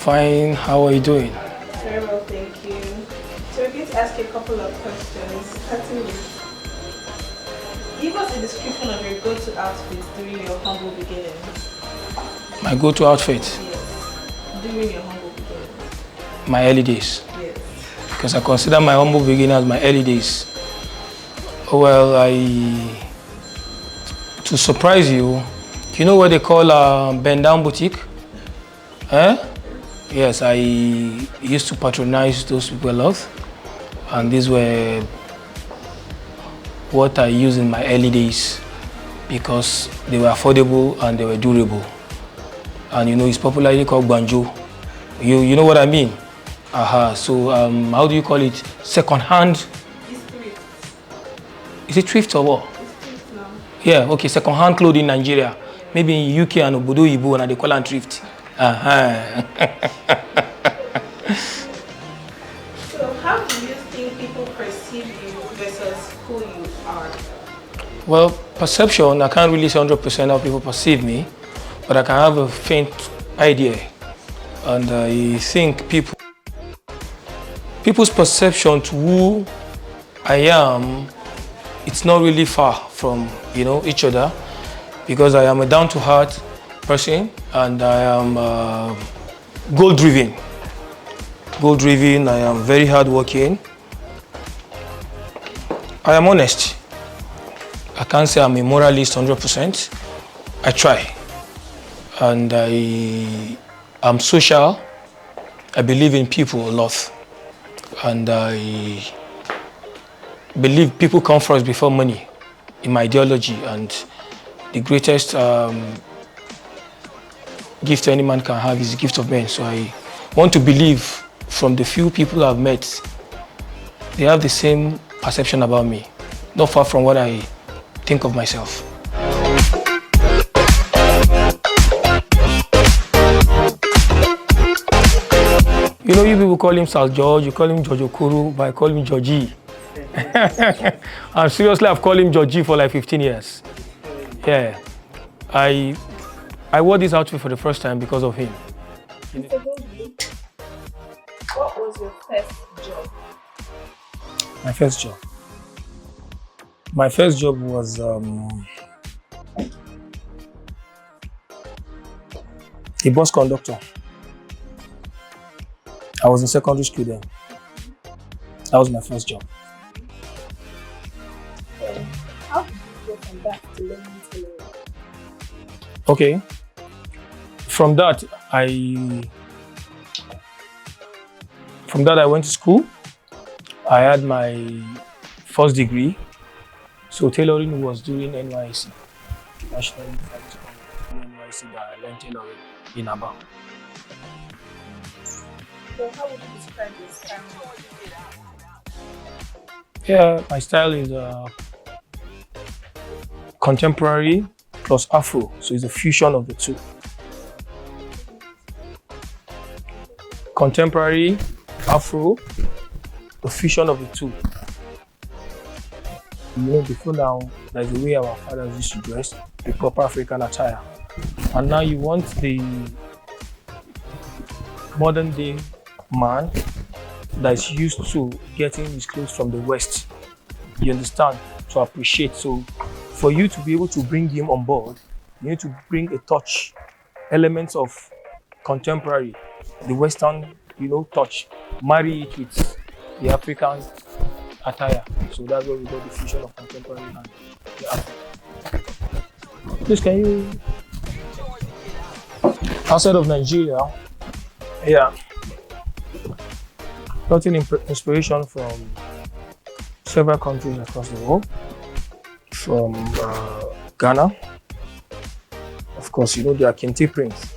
fine. How are you doing? Very well, thank you. So we're going to ask you a couple of questions, starting with, give us a description of your go-to outfit during your humble beginnings. My go-to outfit? Yes. During your humble beginnings. My early days? Yes. Because I consider my humble beginnings as my early days. Well, to surprise you, you know what they call bend down boutique? Yes, I used to patronize those people a lot, and these were what I used in my early days because they were affordable and they were durable. And you know, it's popularly called banjo. You know what I mean? So how do you call it? Second-hand? It's thrift. Is it thrift or what? It's thrift now. Yeah, okay, second-hand clothing in Nigeria. Maybe in UK and Obodo Ibo and they call it thrift. So how do you think people perceive you versus who you are? Well, perception, I can't really say 100% how people perceive me, but I can have a faint idea. And I think people's perception to who I am, it's not really far from, each other, because I am a down-to-earth person and I am goal-driven. Goal-driven, I am very hardworking. I am honest. I can't say I'm a moralist 100%. I try. And I am social. I believe in people a lot. And I believe people come first before money in my ideology. And the greatest gift any man can have is the gift of men. So I want to believe from the few people I've met, they have the same perception about me, not far from what I think of myself. You know, you people call him Sal George, you call him George Okoro, but I call him Georgie. And seriously, I've called him Georgie for like 15 years. Yeah. I wore this outfit for the first time because of him. Mr. Vodi, what was your first job? My first job? My first job was a bus conductor. I was in secondary school then. That was my first job. How did you go from that to learning tailoring? Okay. From that, I went to school. I had my first degree. So tailoring was during NYC. National University NYC that I learned tailoring in Aba. So how would you describe your style? Yeah, my style is contemporary plus Afro, so it's a fusion of the two. Contemporary, Afro, the fusion of the two. You know, before now, there's the way our fathers used to dress, the proper African attire. And now you want the modern day man that's used to getting his clothes from the West, you understand, to appreciate. So for you to be able to bring him on board, you need to bring a touch, elements of contemporary, the Western, touch, marry it with the African attire. So that's where we got the fusion of contemporary and the African. Please, can you, outside of Nigeria, yeah, gotten inspiration from several countries across the world, from Ghana. Of course, there are Kente prints.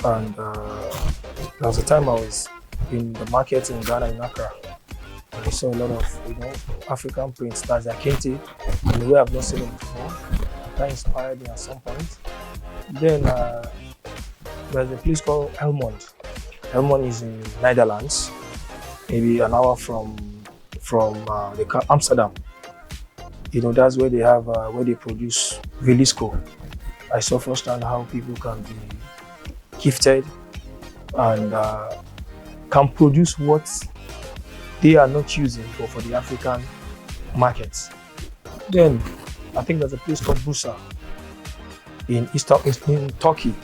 And there was a time I was in the market in Ghana, in Accra. And I saw a lot of, African prints that's a Kente in the way I've not seen it before. That inspired me at some point. Then there's a place called Helmond. Helmond is in Netherlands, maybe an hour from Amsterdam. That's where they have where they produce Velisco. I saw firsthand how people can be gifted and can produce what they are not using but for the African markets. Then I think there's a place called Bursa in Turkey.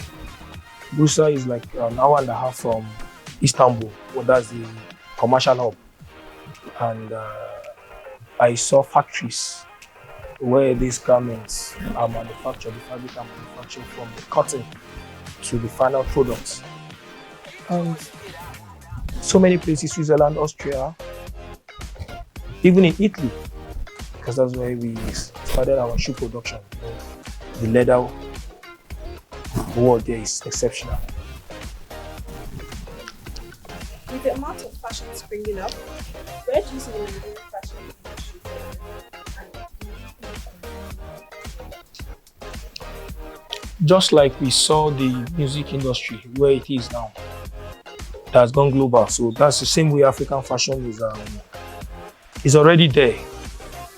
Bursa is like an hour and a half from Istanbul, well, that's the commercial hub. And I saw factories where these garments are manufactured, the fabric are manufactured from the cotton to the final products. And so many places, Switzerland, Austria, even in Italy, because that's where we started our shoe production. The leather world there is exceptional. With the amount of fashion springing up, where do you see the Nigerian fashion industry going? Just like we saw the music industry where it is now, it has gone global. So that's the same way African fashion is already there.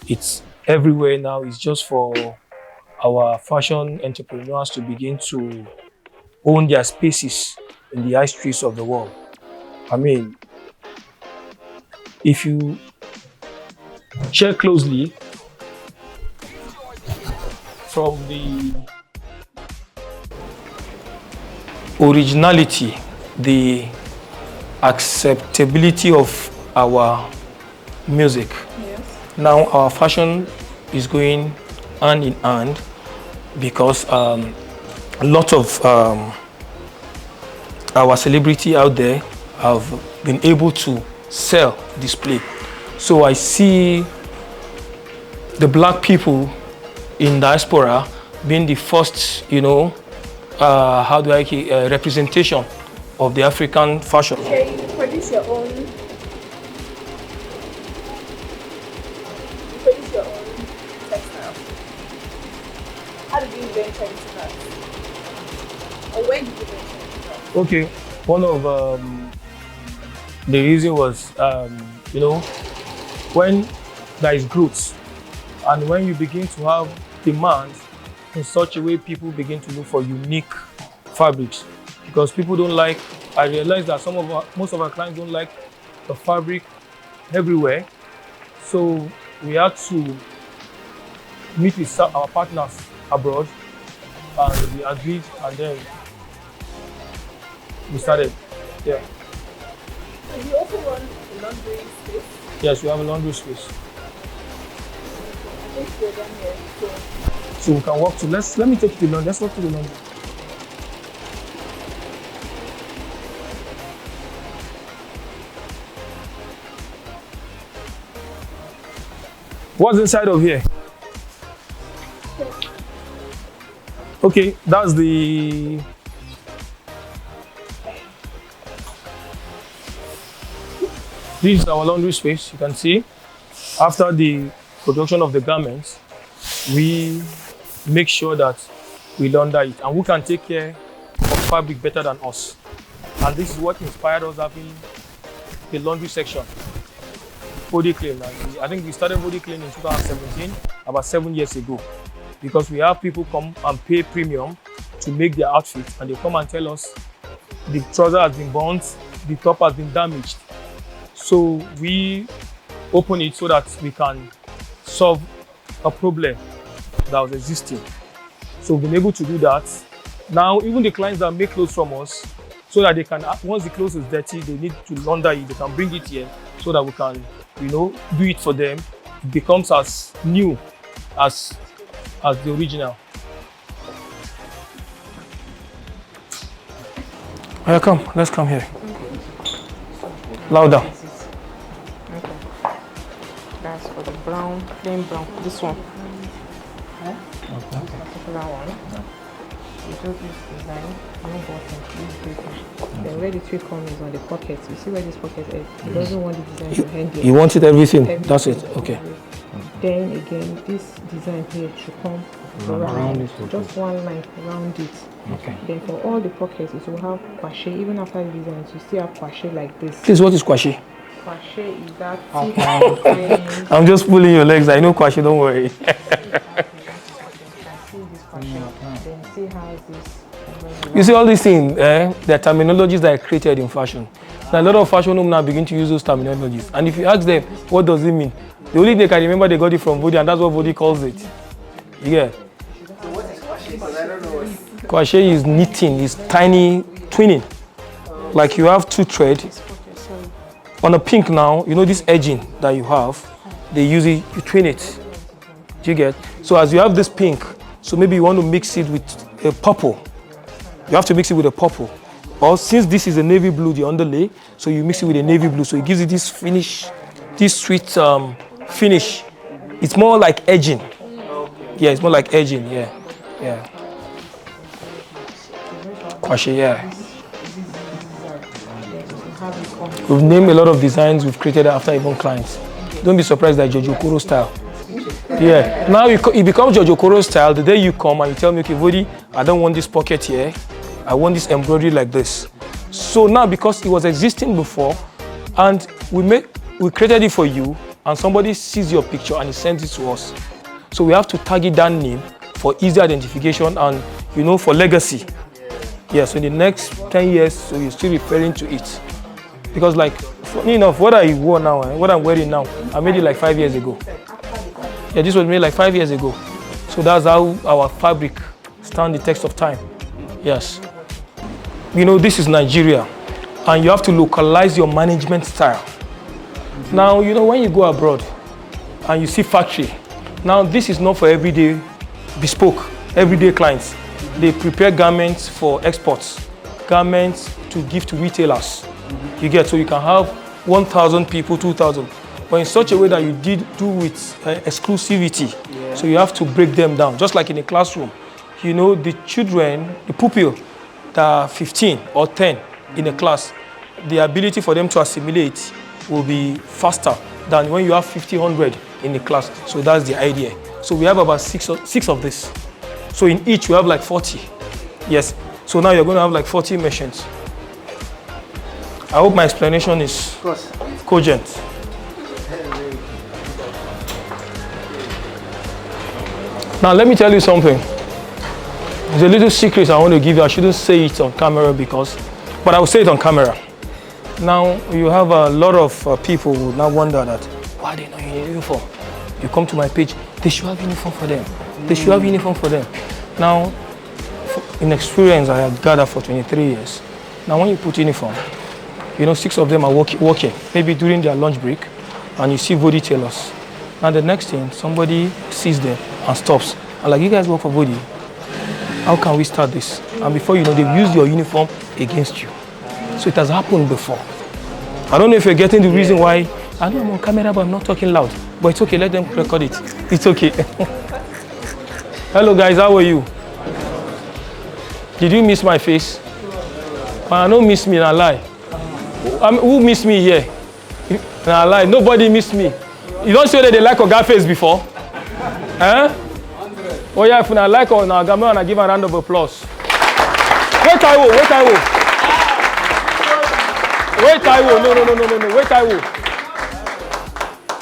It's everywhere now. It's just for our fashion entrepreneurs to begin to own their spaces in the high streets of the world. I mean, if you check closely from the originality, the acceptability of our music, Yes. now our fashion is going hand in hand because a lot of our celebrity out there have been able to sell display. So I see the black people in diaspora being the first, representation of the African fashion. Okay, you produce your own textile. How did you venture into that? Or when did you venture into that? Okay, one of the reason was, when there is growth and when you begin to have demand in such a way, people begin to look for unique fabrics because people don't like. I realized that most of our clients don't like the fabric everywhere, so we had to meet with our partners abroad, and we agreed, and then we started. Yeah. So you also run a laundry space? Yes, we have a laundry space. I think we're done here. So we can walk to. Let me take you to the laundry. Let's walk to the laundry. What's inside of here? Okay, that's the. This is our laundry space. You can see, after the production of the garments, we make sure that we launder it, and who can take care of fabric better than us? And this is what inspired us having the laundry section. Vodi Clean. I think we started Vodi Clean in 2017, about 7 years ago, because we have people come and pay premium to make their outfit, and they come and tell us the trouser has been burnt, the top has been damaged. So we open it so that we can solve a problem that was existing. So we've been able to do that. Now, even the clients that make clothes from us, so that they can, once the clothes is dirty, they need to launder it, they can bring it here so that we can, do it for them. It becomes as new as the original. Yeah, come, let's come here. Louder. Okay. That's for the brown, plain brown. This one. Particular one. We do this design, no button, this paper. Then where the tree comes is on the pocket. You see where this pocket is? He doesn't want the design to hang here. You wanted everything. That's it. Okay. Then again, this design here should come around it. Just one line around it. Okay. Then for all the pockets, it will have crochet. Even after the designs, you still have crochet like this. Please, what is kwashe? Crochet is that thick. I'm just pulling your legs. I know kwashe, don't worry. See this crochet, then see how this You see all these things, the terminologies that are created in fashion. Now, a lot of fashion homes now begin to use those terminologies. And if you ask them, what does it mean? The only thing they can remember, they got it from Vodi, and that's what Vodi calls it. Yeah. So what is crochet? Because I don't know what. Crochet is knitting, is tiny twinning. Like you have two threads. On a pink now, you know this edging that you have, they use it, you twin it. Do you get? So as you have this pink, so maybe you want to mix it with a purple. You have to mix it with a purple. Or since this is a navy blue, the underlay, so you mix it with a navy blue, so it gives you this finish, this sweet finish. It's more like edging. Yeah, it's more like edging, yeah. Yeah. Crochet, yeah. We've named a lot of designs we've created after even clients. Don't be surprised that Jojo Koro style. Yeah, now it becomes Jojo Koro style the day you come and you tell me, okay, Vodi, I don't want this pocket here. I want this embroidery like this. So now because it was existing before and we created it for you and somebody sees your picture and he sends it to us. So we have to target that name for easy identification and, you know, for legacy. Yeah, so in the next 10 years, so you're still referring to it. Because like, funny enough, what I wore now, what I'm wearing now, I made it like 5 years ago. Yeah, this was made like 5 years ago. So that's how our fabric stand the test of time. Yes. You know, this is Nigeria, and you have to localize your management style. Now, you know, when you go abroad and you see factory, now this is not for everyday bespoke, everyday clients. They prepare garments for exports, garments to give to retailers. You get, so you can have 1,000 people, 2,000, but in such a way that you do with exclusivity. Yeah. So you have to break them down, just like in a classroom. You know, the children, the pupil that are 15 or 10 in a class, the ability for them to assimilate will be faster than when you have 1,500 in the class. So that's the idea. So we have about six of this. So in each we have like 40. Yes. So now you're going to have like 40 machines. I hope my explanation is cogent. Now let me tell you something. There's a little secret I want to give you. I shouldn't say it on camera but I will say it on camera. Now you have a lot of people who now wonder that, why are they not in uniform? You come to my page, they should have uniform for them. They should have uniform for them. Now, in experience I have gathered for 23 years. Now when you put uniform, you know, 6 of them are working, maybe during their lunch break, and you see Vodi tailors. Now the next thing, somebody sees them and stops. And like, you guys work for Vodi, how can we start this? And before you know, they've used your uniform against you. So it has happened before. I don't know if you're getting the reason why. I know I'm on camera, but I'm not talking loud. But it's okay, let them record it. It's okay. Hello guys, how are you? Did you miss my face? I don't miss me, I lie. Who missed me here? Nah, lie. Nobody missed me. You don't say that they like Oga face before? Eh? Oh yeah, if I like Oga, I give a round of applause. Wait, I will.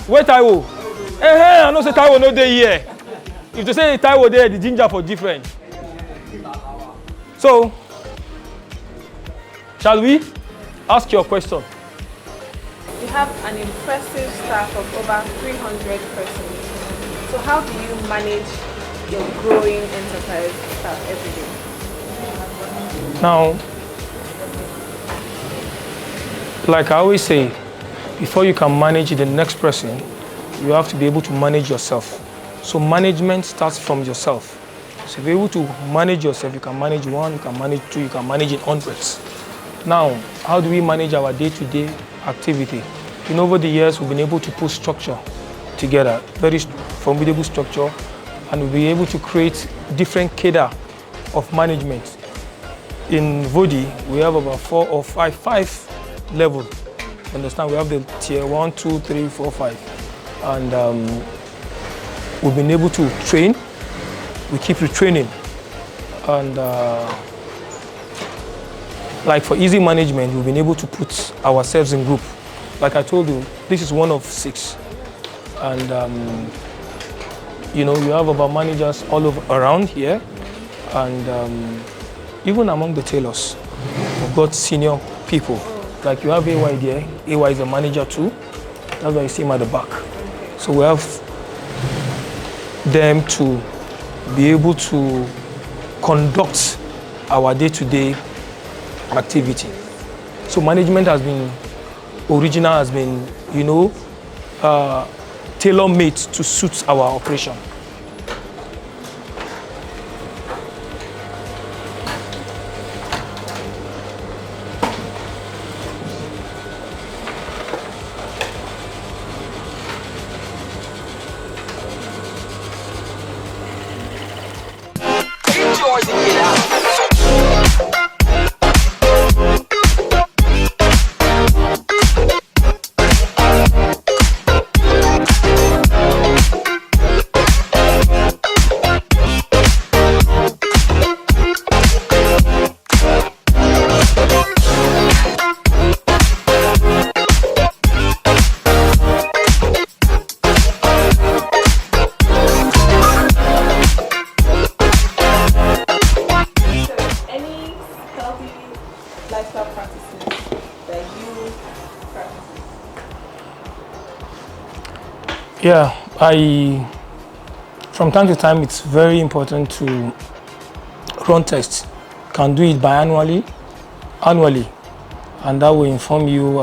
Wait, I will. I know say Taiwo no dey here. If they say Taiwo there, the ginger for different. So, shall we? Ask your question. You have an impressive staff of over 300 persons. So how do you manage your growing enterprise staff every day? Now, like I always say, before you can manage the next person, you have to be able to manage yourself. So management starts from yourself. So if you're able to manage yourself, you can manage 1, you can manage 2, you can manage in hundreds. Now, how do we manage our day-to-day activity? You know, over the years, we've been able to put structure together, very formidable structure, and we'll be able to create different cadre of management. In Vodi, we have about 4 or 5 levels. Understand? We have the tier 1, 2, 3, 4, 5. And we've been able to train. We keep retraining. And like for easy management, we've been able to put ourselves in group. Like I told you, this is one of 6. And you know, you have about managers all over around here. And even among the tailors, we've got senior people. Like you have AY there. AY is a manager too. That's why you see him at the back. So we have them to be able to conduct our day-to-day activity. So management has been, original has been, tailor-made to suit our operation. Yeah, from time to time, it's very important to run tests. Can do it biannually, annually, and that will inform you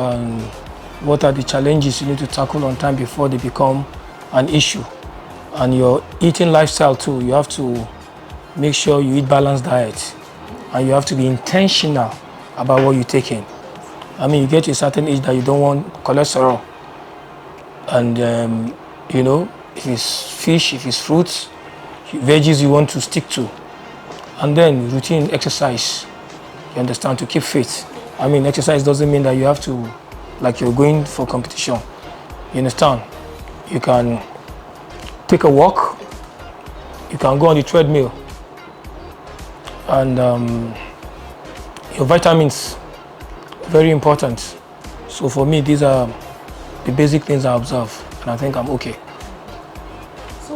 what are the challenges you need to tackle on time before they become an issue. And your eating lifestyle too, you have to make sure you eat balanced diet, and you have to be intentional about what you're taking. I mean, you get to a certain age that you don't want cholesterol, and if it's fish, if it's fruits, veggies you want to stick to. And then routine exercise, you understand, to keep fit. I mean, exercise doesn't mean that you have to, like you're going for competition. You understand? You can take a walk, you can go on the treadmill, and your vitamins, very important. So for me, these are the basic things I observe, and I think I'm okay. So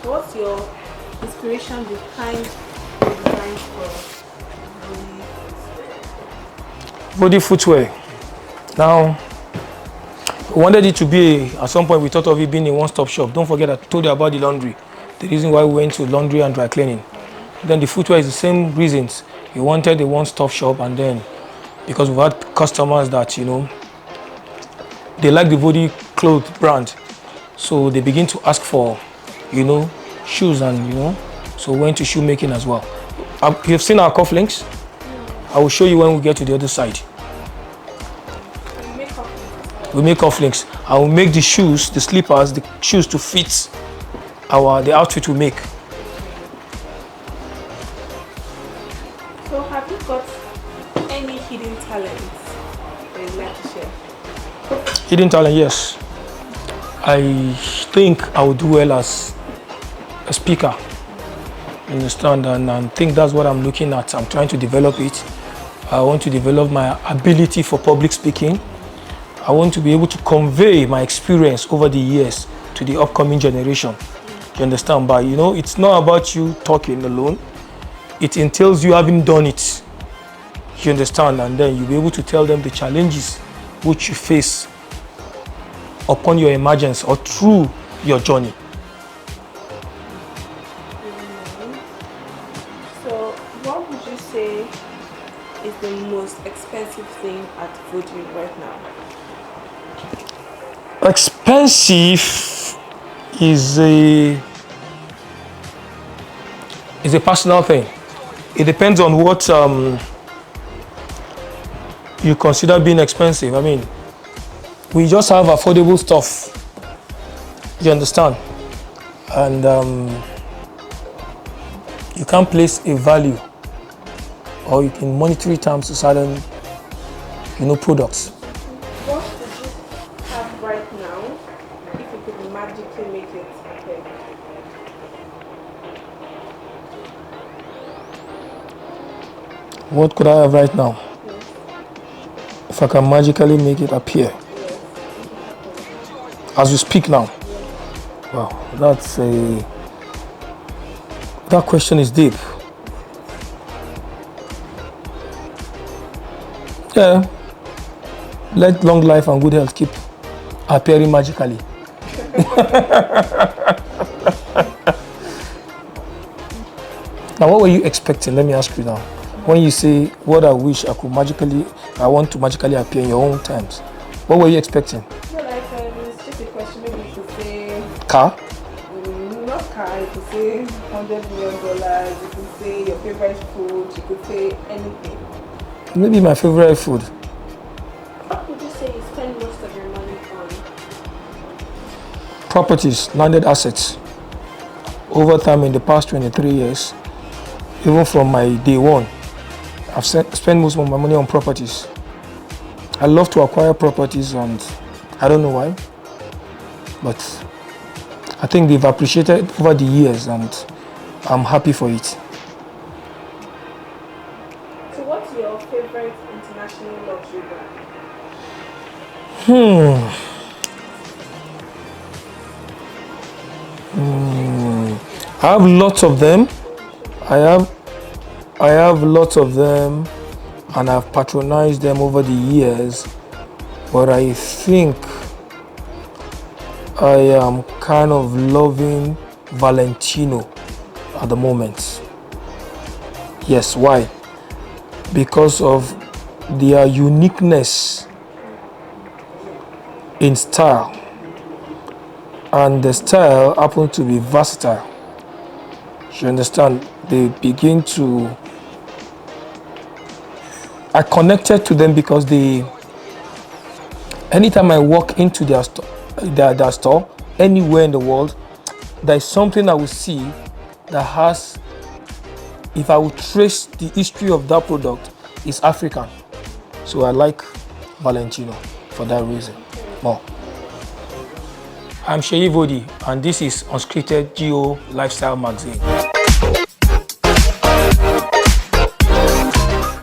what's your inspiration behind the design for Vodi footwear? Now, we wanted it to be, at some point we thought of it being a one-stop shop. Don't forget I told you about the laundry, the reason why we went to laundry and dry cleaning. Then the footwear is the same reasons. We wanted a one-stop shop, and then because we've had customers that, they like the Vodi clothes brand. So they begin to ask for, shoes, and, so we went to shoemaking as well. You've seen our cufflinks? I will show you when we get to the other side. We make cufflinks. I will make the shoes, the slippers, the shoes to fit the outfit we make. So have you got any hidden talents that you'd like to share? Hidden talent, yes. I think I would do well as a speaker. You understand? And I think that's what I'm looking at. I'm trying to develop it. I want to develop my ability for public speaking. I want to be able to convey my experience over the years to the upcoming generation. You understand? But it's not about you talking alone. It entails you having done it. You understand? And then you'll be able to tell them the challenges which you face upon your emergence or through your journey. So what would you say is the most expensive thing at Vodi right now? Expensive is a personal thing. It depends on what you consider being expensive. I mean, we just have affordable stuff. You understand? And you can't place a value or in monetary terms to certain, products. What would you have right now if you could magically make it appear? What could I have right now? Yes. If I can magically make it appear? Yes. As we speak now. Wow, that question is deep. Yeah. Let long life and good health keep appearing magically. Now, what were you expecting? Let me ask you now. When you say, what I wish I want to magically appear in your own times, what were you expecting? So like, it's just a question. Maybe you could say, Car? not car. You could say $100 million. You could say your favorite food. You could say anything. Maybe my favorite food. What would you say you spend most of your money on? Properties, landed assets. Over time, in the past 23 years, even from my day one, I've spent most of my money on properties. I love to acquire properties, and I don't know why, but I think they've appreciated over the years, and I'm happy for it. So what's your favorite international luxury brand? I have lots of them. I have lots of them, and I've patronized them over the years, but I think I am kind of loving Valentino at the moment. Yes, why? Because of their uniqueness in style, and the style happens to be versatile. You understand? They begin to. I connected to them because anytime I walk into their store, anywhere in the world, there's something I will see that has, if I would trace the history of that product, is African. So I like Valentino for that reason more. I'm Seyi Vodi, and this is Unscripted Geo Lifestyle Magazine.